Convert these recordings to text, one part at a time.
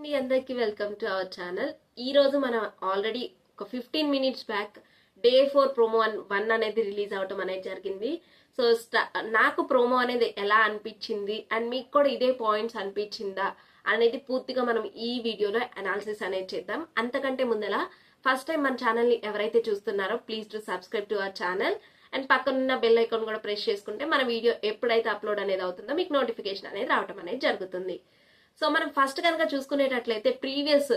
మీ అందరికి welcome to our channel. ఈ రోజు మనం ఆల్రెడీ ఒక 15 మినిట్స్ బ్యాక్ డే 4 ప్రోమో 1 అనేది రిలీజ్ అవటం అనేది జరిగింది. సో నాకు ప్రోమో అనేది ఎలా అనిపించింది అండ్ మీకు కూడా ఇదే పాయింట్స్ అనిపించిందా అనేది పూర్తిగా మనం ఈ వీడియోలో అనాలిసిస్ అనేది చేద్దాం. అంతకంటే ముందల ఫస్ట్ టైం మన ఛానల్ని ఎవరైతే చూస్తున్నారో please to subscribe to our channel and పక్కనున్న బెల్ ఐకాన్ కూడా ప్రెస్ చేసుకుంటే మన వీడియో ఎప్పుడైతే అప్లోడ్ అనేది అవుతుందో మీకు నోటిఫికేషన్ అనేది రావటం అనేది జరుగుతుంది. సో మనం ఫస్ట్ కనుక చూసుకునేటట్లయితే ప్రీవియస్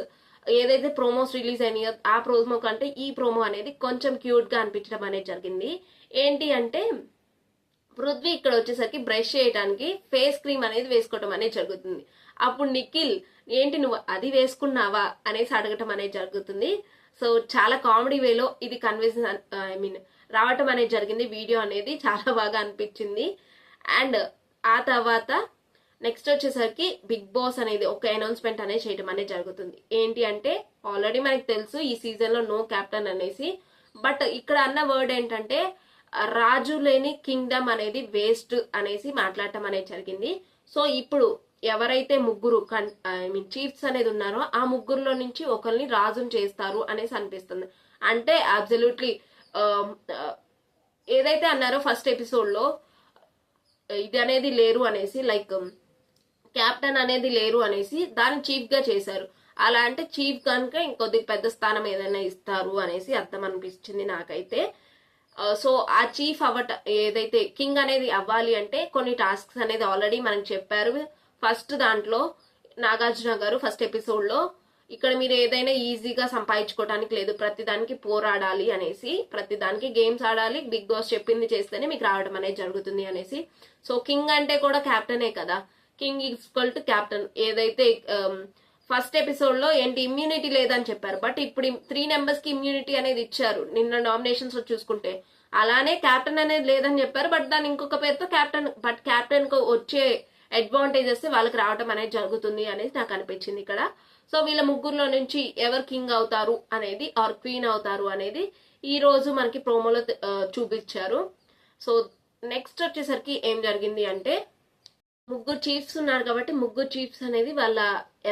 ఏదైతే ప్రోమోస్ రిలీజ్ అయినాయో ఆ ప్రోమో కంటే ఈ ప్రోమో అనేది కొంచెం క్యూట్ గా అనిపించడం అనేది జరిగింది. ఏంటి అంటే పృథ్వీ ఇక్కడ వచ్చేసరికి బ్రష్ చేయడానికి ఫేస్ క్రీమ్ అనేది వేసుకోవటం అనేది జరుగుతుంది. అప్పుడు నిఖిల్ ఏంటి నువ్వు అది వేసుకున్నావా అనేసి అడగటం అనేది జరుగుతుంది. సో చాలా కామెడీ వేలో ఇది కన్విన్స్ రావటం అనేది జరిగింది. వీడియో అనేది చాలా బాగా అనిపించింది. అండ్ ఆ తర్వాత నెక్స్ట్ వచ్చేసరికి బిగ్ బాస్ అనేది ఒక అనౌన్స్మెంట్ అనేది చేయడం అనేది జరుగుతుంది. ఏంటి అంటే ఆల్రెడీ మనకి తెలుసు ఈ సీజన్ లో నో కెప్టెన్ అనేసి, బట్ ఇక్కడ అన్న వర్డ్ ఏంటంటే రాజు లేని కింగ్డమ్ అనేది వేస్ట్ అనేసి మాట్లాడటం అనేది జరిగింది. సో ఇప్పుడు ఎవరైతే ముగ్గురు చీఫ్స్ అనేది ఉన్నారో ఆ ముగ్గురులో నుంచి ఒకరిని రాజుని చేస్తారు అనేసి అనిపిస్తుంది. అంటే అబ్సల్యూట్లీ ఏదైతే అన్నారో ఫస్ట్ ఎపిసోడ్ లో ఇది అనేది లేరు అనేసి, లైక్ క్యాప్టెన్ అనేది లేరు అనేసి దాన్ని చీఫ్ గా చేశారు. అలా అంటే చీఫ్ కనుక ఇంకొద్ది పెద్ద స్థానం ఏదైనా ఇస్తారు అనేసి అర్థం అనిపించింది నాకైతే. సో ఆ చీఫ్ ఏదైతే కింగ్ అనేది అవ్వాలి అంటే కొన్ని టాస్క్స్ అనేది ఆల్రెడీ మనకు చెప్పారు. ఫస్ట్ దాంట్లో నాగార్జున గారు ఫస్ట్ ఎపిసోడ్ లో ఇక్కడ మీరు ఏదైనా ఈజీగా సంపాదించుకోవడానికి లేదు, ప్రతిదానికి పోరాడాలి అనేసి, ప్రతిదానికి గేమ్స్ ఆడాలి, బిగ్ బాస్ చెప్పింది చేస్తేనే మీకు రావడం అనేది జరుగుతుంది అనేసి. సో కింగ్ అంటే కూడా క్యాప్టెనే కదా, కింగ్ ఈక్వల్ టు క్యాప్టెన్. ఏదైతే ఫస్ట్ ఎపిసోడ్ లో ఏంటి ఇమ్యూనిటీ లేదని చెప్పారు, బట్ ఇప్పుడు 3 మెంబర్స్ కి ఇమ్యూనిటీ అనేది ఇచ్చారు నిన్న నామినేషన్స్ లో చూసుకుంటే. అలానే క్యాప్టెన్ అనేది లేదని చెప్పారు, బట్ దాని ఇంకొక పేరుతో క్యాప్టెన్, బట్ క్యాప్టెన్ కు వచ్చే అడ్వాంటేజెస్ వాళ్ళకి రావడం అనేది జరుగుతుంది అనేది నాకు అనిపించింది ఇక్కడ. సో వీళ్ళ ముగ్గురులో నుంచి ఎవరు కింగ్ అవుతారు అనేది ఆర్ క్వీన్ అవుతారు అనేది ఈ రోజు మనకి ప్రోమోలో చూపించారు. సో నెక్స్ట్ వచ్చేసరికి ఏం జరిగింది అంటే ముగ్గురు చీఫ్స్ ఉన్నారు కాబట్టి ముగ్గురు చీఫ్స్ అనేది వాళ్ళ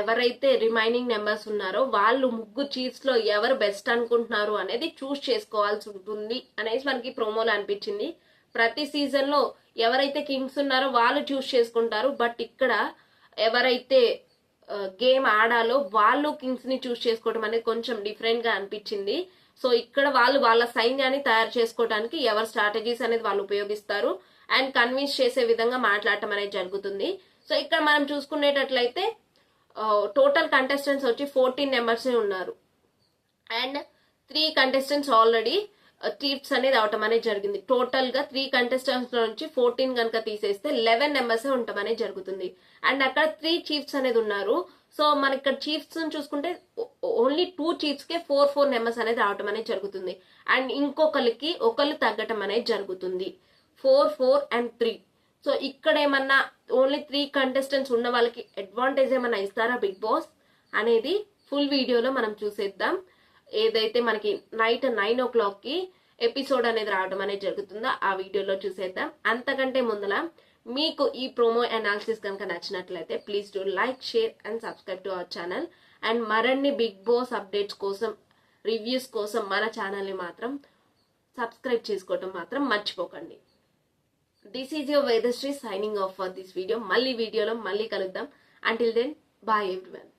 ఎవరైతే రిమైనింగ్ మెంబర్స్ ఉన్నారో వాళ్ళు ముగ్గురు చీఫ్స్ లో ఎవరు బెస్ట్ అనుకుంటున్నారు అనేది చూస్ చేసుకోవాల్సి ఉంటుంది అనేసి మనకి ప్రోమోలో అనిపించింది. ప్రతి సీజన్ లో ఎవరైతే కింగ్స్ ఉన్నారో వాళ్ళు చూస్ చేసుకుంటారు, బట్ ఇక్కడ ఎవరైతే గేమ్ ఆడాలో వాళ్ళు కింగ్స్ ని చూస్ చేసుకోవడం అనేది కొంచెం డిఫరెంట్ గా అనిపించింది. సో ఇక్కడ వాళ్ళు వాళ్ళ సైన్యాన్ని తయారు చేసుకోవడానికి ఎవరి స్ట్రాటజీస్ అనేది వాళ్ళు ఉపయోగిస్తారు అండ్ కన్విన్స్ చేసే విధంగా మాట్లాడటం అనేది జరుగుతుంది. సో ఇక్కడ మనం చూసుకునేటట్లయితే టోటల్ కంటెస్టెంట్స్ వచ్చి 14 మెంబర్స్ ఉన్నారు అండ్ 3 కంటెస్టెంట్స్ ఆల్రెడీ చీఫ్స్ అనేది అవటం అనేది జరిగింది. టోటల్ గా 3 కంటెస్టెంట్స్ నుంచి 14 కనుక తీసేస్తే 11 మెంబర్స్ ఉండటం అనేది జరుగుతుంది. అండ్ అక్కడ 3 చీఫ్స్ అనేది ఉన్నారు. సో మనకి ఇక్కడ చీఫ్స్ చూసుకుంటే ఓన్లీ 2 చీఫ్స్ కే 4 మెంబర్స్ అనేది రావటం అనేది జరుగుతుంది అండ్ ఇంకొకరికి ఒకళ్ళు తగ్గటం అనేది జరుగుతుంది. 4 అండ్ 3. సో ఇక్కడ ఏమన్నా ఓన్లీ 3 కంటెస్టెంట్స్ ఉన్న వాళ్ళకి అడ్వాంటేజ్ ఏమన్నా ఇస్తారా బిగ్ బాస్ అనేది ఫుల్ వీడియోలో మనం చూసేద్దాం. ఏదైతే మనకి నైట్ 9 o'clock కి ఎపిసోడ్ అనేది రావడం అనేది జరుగుతుందో ఆ వీడియోలో చూసేద్దాం. అంతకంటే ముందల మీకు ఈ ప్రోమో అనాలిసిస్ కనుక నచ్చినట్లయితే please do like, share and subscribe to our channel. And మరిన్ని బిగ్ బాస్ అప్డేట్స్ కోసం, రివ్యూస్ కోసం మన ఛానల్ని మాత్రం సబ్స్క్రైబ్ చేసుకోవడం మాత్రం మర్చిపోకండి. This is your Vedashree signing off for this video. మళ్ళీ వీడియోలో మళ్ళీ కలుద్దాం. Until then, bye everyone.